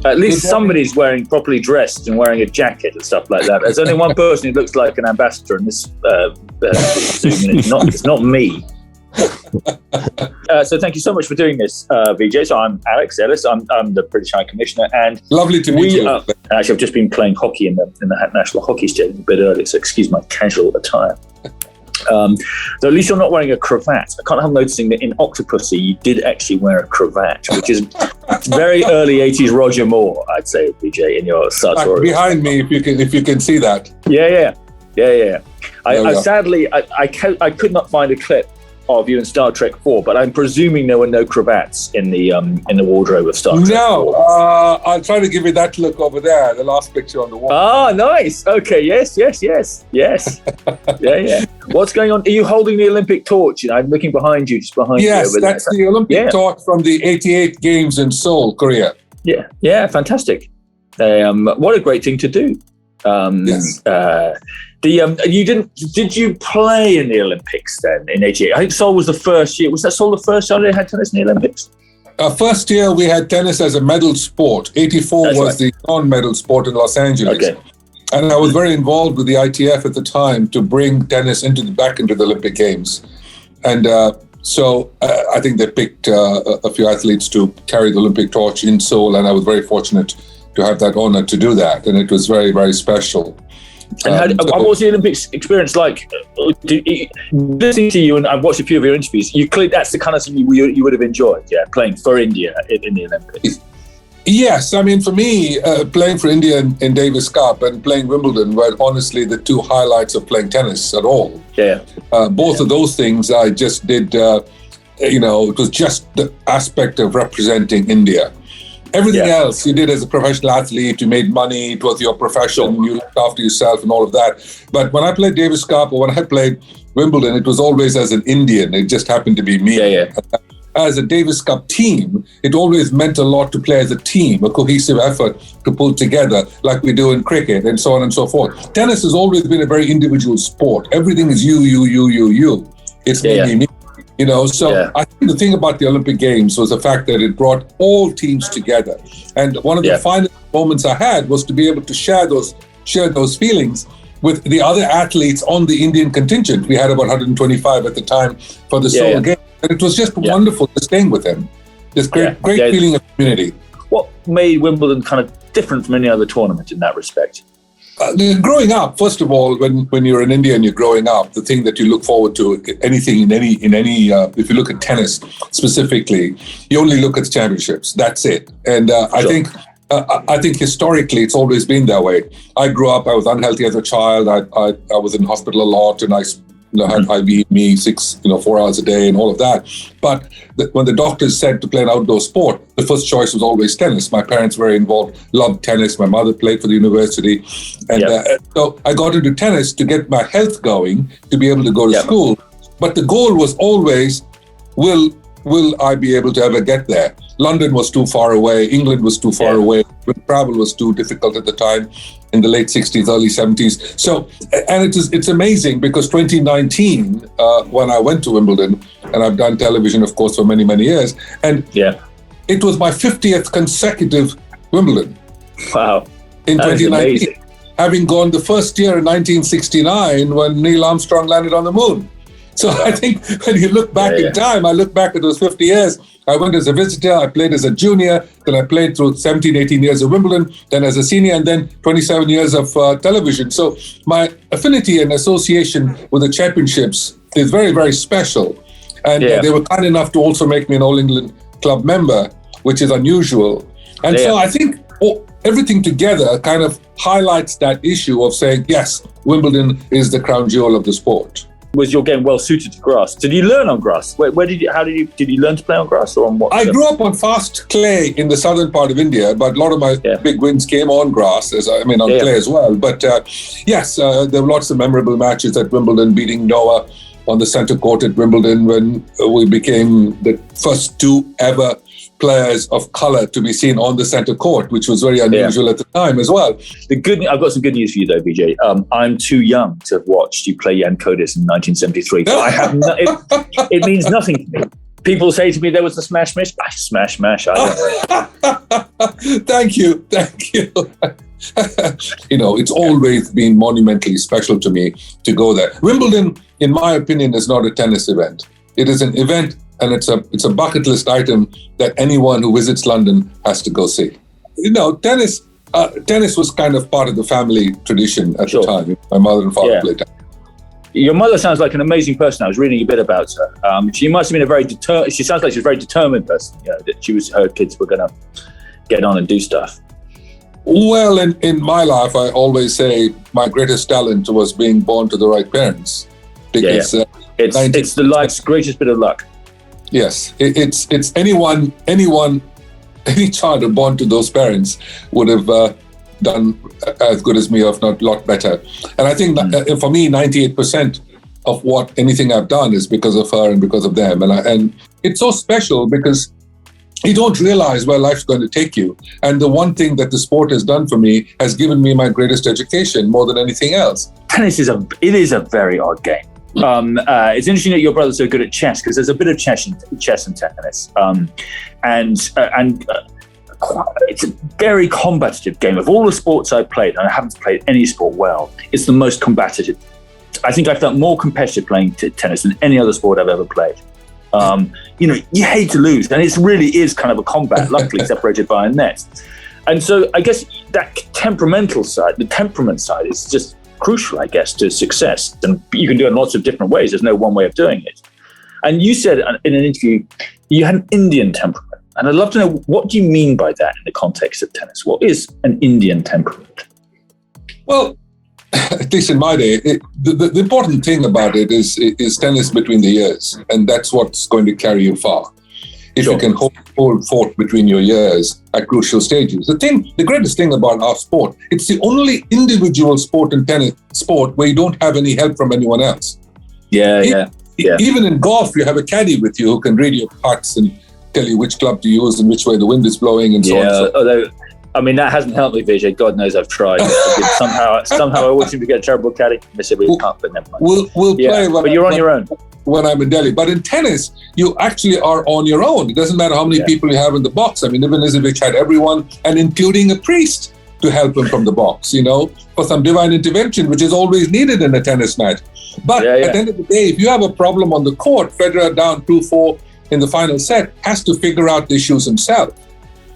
At least somebody's properly dressed and wearing a jacket and stuff like that. There's only one person who looks like an ambassador in this Zoom, and it's not me. So thank you so much for doing this, Vijay. So I'm Alex Ellis. I'm the British High Commissioner, and lovely to meet you. Actually, I've just been playing hockey in the National Hockey Stadium a bit earlier, so excuse my casual attire. So at least you're not wearing a cravat. I can't help noticing that in Octopussy you did actually wear a cravat, which is very early 80s Roger Moore, I'd say, Vijay, in your sartorial. Behind me, if you can see that. Yeah. Sadly, I could not find a clip of you in Star Trek 4, but I'm presuming there were no cravats in the wardrobe of Star Trek 4. No, I'll try to give you that look over there, the last picture on the wall. Ah, nice. Okay, yes. Yeah. What's going on? Are you holding the Olympic torch? I'm looking behind you, just behind you. Yes, that's the Olympic torch from the 88 Games in Seoul, Korea. Yeah, fantastic. What a great thing to do. Yes. Did you play in the Olympics then in 88? I think Seoul was the first year. Was that Seoul the first year they had tennis in the Olympics? First year we had tennis as a medal sport. 84 was the non-medal sport in Los Angeles. Okay. And I was very involved with the ITF at the time to bring tennis back into the Olympic Games. And so I think they picked a few athletes to carry the Olympic torch in Seoul, and I was very fortunate to have that honor to do that. And it was very, very special. And what was the Olympics experience like? Listening to you, and I've watched a few of your interviews, that's the kind of thing you would have enjoyed, playing for India in the Olympics. Yes, I mean, for me, playing for India in Davis Cup and playing Wimbledon were honestly the two highlights of playing tennis at all. Yeah. Both of those things I just did, it was just the aspect of representing India. Everything else you did as a professional athlete, you made money, it was your profession, you looked after yourself and all of that. But when I played Davis Cup or when I played Wimbledon, it was always as an Indian. It just happened to be me. Yeah. As a Davis Cup team, it always meant a lot to play as a team, a cohesive effort to pull together like we do in cricket and so on and so forth. Tennis has always been a very individual sport. Everything is you. It's me. I think the thing about the Olympic Games was the fact that it brought all teams together. And one of the finest moments I had was to be able to share those feelings with the other athletes on the Indian contingent. We had about 125 at the time for the Seoul Games. And it was just wonderful to staying with them. This great feeling of community. What made Wimbledon kind of different from any other tournament in that respect? Growing up, first of all, when you're in India and you're growing up, the thing that you look forward to, anything in any, if you look at tennis specifically, you only look at the championships. That's it. And I think historically it's always been that way. I grew up, I was unhealthy as a child. I was in hospital a lot, and I had IV me 4 hours a day and all of that. But when the doctors said to play an outdoor sport, the first choice was always tennis. My parents were involved, loved tennis. My mother played for the university. And so I got into tennis to get my health going, to be able to go to school. But the goal was always, will I be able to ever get there? London was too far away. England was too far away. Travel was too difficult at the time in the late 60s, early 70s. So, and it's amazing because 2019, when I went to Wimbledon, and I've done television, of course, for many, many years, and it was my 50th consecutive Wimbledon. Wow. In 2019, having gone the first year in 1969 when Neil Armstrong landed on the moon. So I think when you look back in time, I look back at those 50 years. I went as a visitor, I played as a junior, then I played through 17, 18 years of Wimbledon, then as a senior, and then 27 years of television. So my affinity and association with the championships is very, very special. And they were kind enough to also make me an All England Club member, which is unusual. And so I think everything together kind of highlights that issue of saying, yes, Wimbledon is the crown jewel of the sport. Was your game well suited to grass? Did you learn on grass? Did you learn to play on grass or on what? I grew up on fast clay in the southern part of India, but a lot of my big wins came on grass, on clay as well. But there were lots of memorable matches at Wimbledon, beating Noah on the centre court at Wimbledon when we became the first two ever players of colour to be seen on the centre court, which was very unusual at the time as well. I've got some good news for you though, Vijay. I'm too young to have watched you play Jan Kodis in 1973. So I have it means nothing to me. People say to me there was a smash mish. Smash mash. I don't know. Thank you. It's always been monumentally special to me to go there. Wimbledon, in my opinion, is not a tennis event. It is an event, and it's a bucket list item that anyone who visits London has to go see. Tennis was kind of part of the family tradition at the time. My mother and father played tennis. Your mother sounds like an amazing person. I was reading a bit about her. She must have been she sounds like she's a very determined person, that her kids were going to get on and do stuff. Well, in my life, I always say my greatest talent was being born to the right parents. Because it's the life's greatest bit of luck. Yes, it's any child born to those parents would have done as good as me, if not a lot better. And I think that, for me, 98% of anything I've done is because of her and because of them. And it's so special because you don't realize where life's going to take you. And the one thing that the sport has done for me has given me my greatest education more than anything else. Tennis is a very odd game. It's interesting that your brother's so good at chess, because there's a bit of chess and tennis. It's a very combative game. Of all the sports I've played, and I haven't played any sport well, it's the most combative. I think I felt more competitive playing tennis than any other sport I've ever played. You hate to lose, and it really is kind of a combat, luckily separated by a net. And so I guess that temperament side is just crucial, I guess, to success. And you can do it in lots of different ways. There's no one way of doing it. And you said in an interview, you had an Indian temperament. And I'd love to know, what do you mean by that in the context of tennis? What is an Indian temperament? Well, at least in my day, the important thing about it is tennis between the ears. And that's what's going to carry you far. If you can hold fort between your ears at crucial stages. The greatest thing about our sport, it's the only individual sport in tennis sport where you don't have any help from anyone else. Even in golf, you have a caddy with you who can read your putts and tell you which club to use and which way the wind is blowing and so on. Yeah, although, I mean, that hasn't helped me, Vijay. God knows I've tried. Somehow I always seem to get a terrible caddy. I said, we can't, but never mind. We'll play. But you're on your own. When I'm in Delhi. But in tennis, you actually are on your own. It doesn't matter how many people you have in the box. I mean, Ibn Izovich had everyone, and including a priest, to help him from the box, for some divine intervention, which is always needed in a tennis match. But at the end of the day, if you have a problem on the court, Federer down 2-4 in the final set has to figure out the issues himself.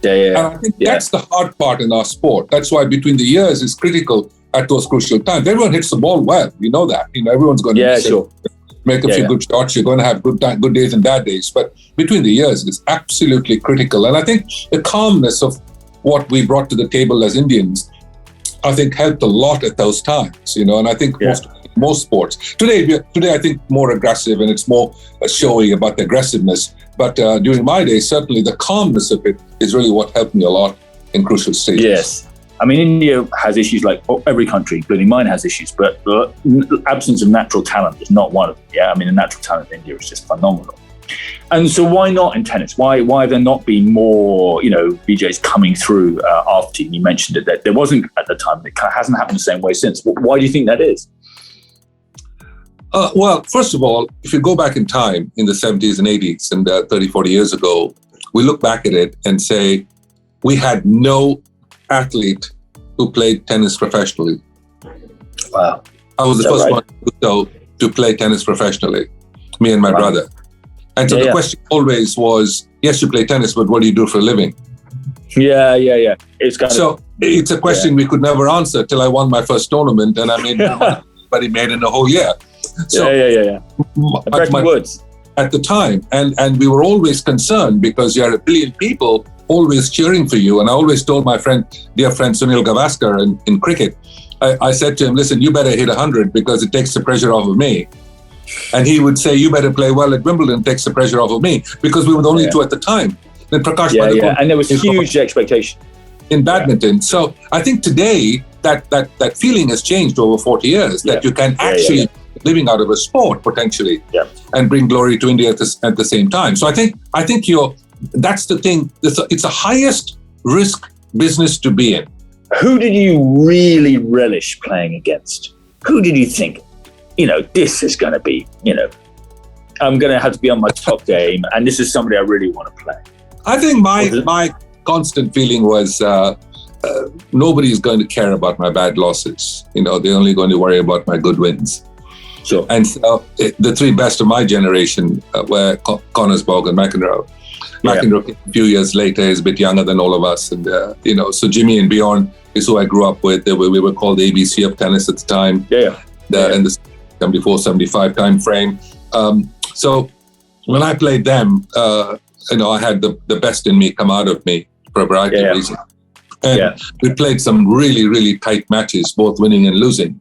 And I think that's the hard part in our sport. That's why between the ears is critical at those crucial times. Everyone hits the ball well. You know that. Everyone's going to make a few good shots. You're going to have good days and bad days. But between the ears is absolutely critical. And I think the calmness of what we brought to the table as Indians, I think helped a lot at those times. And I think most sports. Today, I think more aggressive, and it's more showy about the aggressiveness. But during my days, certainly the calmness of it is really what helped me a lot in crucial stages. Yes. I mean, India has issues like every country, including mine, has issues, but the absence of natural talent is not one of them. Yeah, I mean, the natural talent in India is just phenomenal. And so why not in tennis? Why have there not been more, BJs coming through after you mentioned it? That there wasn't at the time. It hasn't happened the same way since. Why do you think that is? Well, first of all, if you go back in time in the 70s and 80s and 30, 40 years ago, we look back at it and say we had no athlete who played tennis professionally. Wow. I was the first one to play tennis professionally, me and my brother. And so the question always was, yes, you play tennis, but what do you do for a living? Yeah. It's a question we could never answer till I won my first tournament, and I made money anybody made in a whole year. So Bretton Woods. At the time, and we were always concerned because you had a billion people always cheering for you. And I always told my dear friend Sunil Gavaskar in cricket, I said to him, listen, you better hit 100 because it takes the pressure off of me. And he would say, you better play well at Wimbledon, takes the pressure off of me, because we were the only two at the time. Then Prakash and there was huge expectation in badminton. So I think today that feeling has changed over 40 years, that you can actually living out of a sport potentially and bring glory to India at the same time. So I think that's the thing. It's the highest risk business to be in. Who did you really relish playing against? Who did you think, this is going to be, I'm going to have to be on my top game, and this is somebody I really want to play. I think my constant feeling was nobody's going to care about my bad losses. You know, they're only going to worry about my good wins. Sure. And so the three best of my generation were Connors, Borg, and McEnroe. McEnroe, a few years later, is a bit younger than all of us. And, so Jimmy and Bjorn is who I grew up with. We were called the ABC of tennis at the time. In the 74, 75 time frame. So when I played them, I had the best in me come out of me for a variety of reasons. And we played some really, really tight matches, both winning and losing.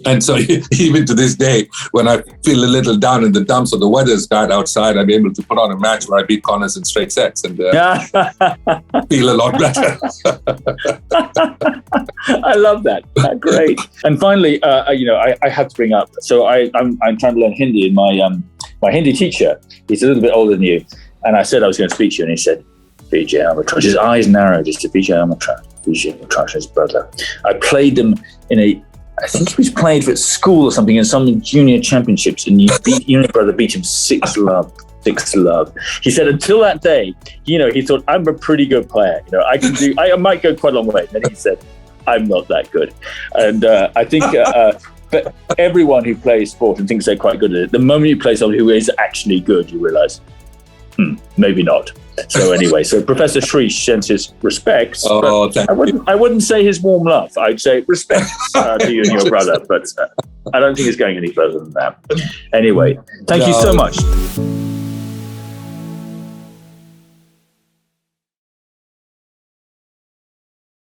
And so even to this day, when I feel a little down in the dumps or the weather's bad outside, I'm able to put on a match where I beat Connors in straight sets and feel a lot better. I love that. Great. And finally, I have to bring up, so I'm trying to learn Hindi, and my Hindi teacher, he's a little bit older than you. And I said I was going to speak to you, and he said, Vijay Amritraj. His eyes narrowed just to Vijay Amritraj, his brother. I played them I think he was played for school or something in some junior championships, and your brother beat him 6-love. He said until that day, he thought, I'm a pretty good player. I might go quite a long way. Then he said, I'm not that good. And I think but everyone who plays sport and thinks they're quite good at it, the moment you play someone who is actually good, you realize, maybe not. So anyway, Professor Shreesh sends his respects. I wouldn't say his warm love. I'd say respects to you and your brother, but I don't think it's going any further than that. Anyway, thank you so much.